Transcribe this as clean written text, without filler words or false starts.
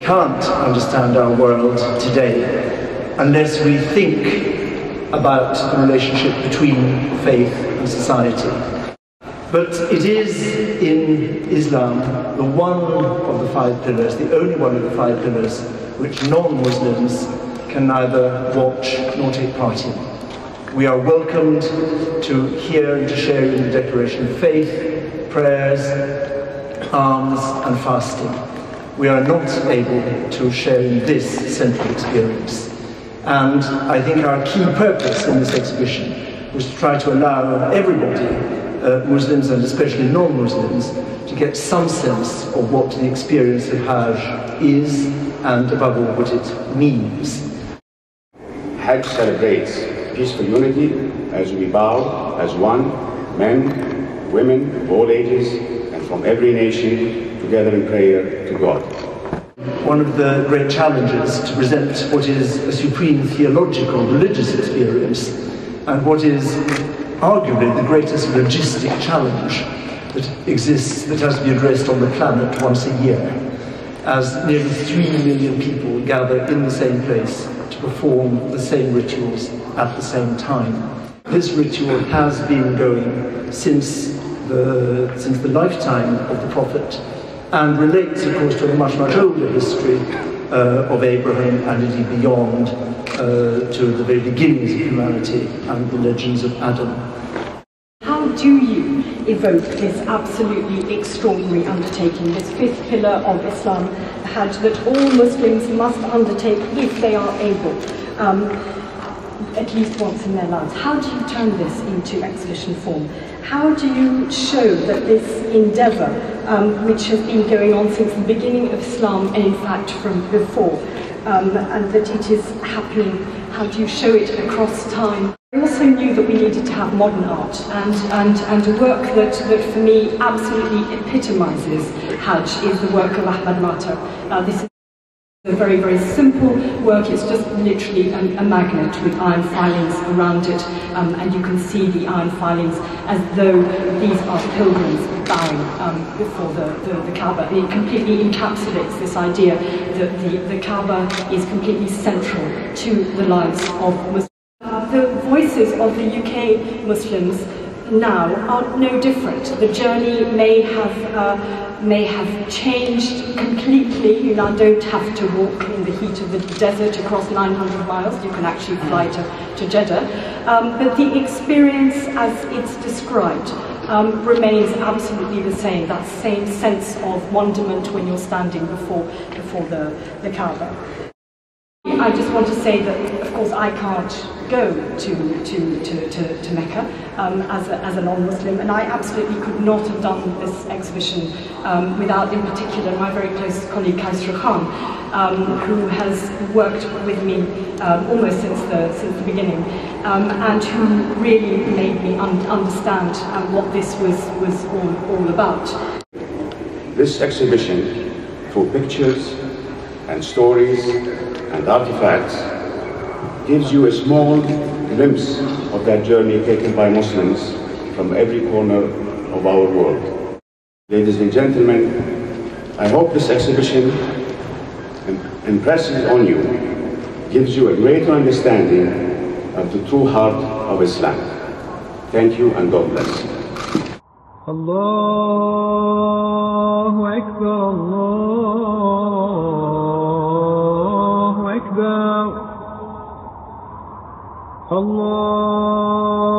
Can't understand our world today unless we think about the relationship between faith and society. But it is in Islam the one of the five pillars, the only one of the five pillars, which non-Muslims can neither watch nor take part in. We are welcomed to hear and to share in the declaration of faith, prayers, alms and fasting. We are not able to share in this central experience. And I think our key purpose in this exhibition was to try to allow everybody, Muslims and especially non-Muslims, to get some sense of what the experience of Hajj is and above all what it means. Hajj celebrates peaceful unity as we bow as one, men, women of all ages and from every nation, together in prayer to God. One of the great challenges to present what is a supreme theological, religious experience and what is arguably the greatest logistic challenge that exists, that has to be addressed on the planet once a year, as nearly 3 million people gather in the same place to perform the same rituals at the same time. This ritual has been going since the lifetime of the Prophet, and relates, of course, to a much, much older history of Abraham and indeed beyond, to the very beginnings of humanity and the legends of Adam. How do you evoke this absolutely extraordinary undertaking, this fifth pillar of Islam, the Hajj, that all Muslims must undertake if they are able, at least once in their lives? How do you turn this into exhibition form? How do you show that this endeavour, which has been going on since the beginning of Islam, and in fact from before, and that it is happening, how do you show it across time? I also knew that we needed to have modern art, and a work that for me absolutely epitomises Hajj is the work of Ahmad Mata. This is a very, very simple work. It's just literally a magnet with iron filings around it, and you can see the iron filings as though these are pilgrims bowing before the Kaaba. It completely encapsulates this idea that the Kaaba is completely central to the lives of Muslims. The voices of the UK Muslims now are no different. The journey may have changed completely. You now don't have to walk in the heat of the desert across 900 miles. You can actually fly to Jeddah. But the experience as it's described remains absolutely the same, that same sense of wonderment when you're standing before the Kaaba. I just want to say that, of course, I can't go to Mecca as a non-Muslim, and I absolutely could not have done this exhibition without, in particular, my very close colleague Kaisra Khan, who has worked with me almost since the beginning, and who really made me understand what this was all about. This exhibition, through pictures and stories and artifacts, gives you a small glimpse of that journey taken by Muslims from every corner of our world. Ladies and gentlemen, I hope this exhibition impresses on you, gives you a greater understanding of the true heart of Islam. Thank you and God bless. Allahu Akbar, Allahu Akbar, Allah.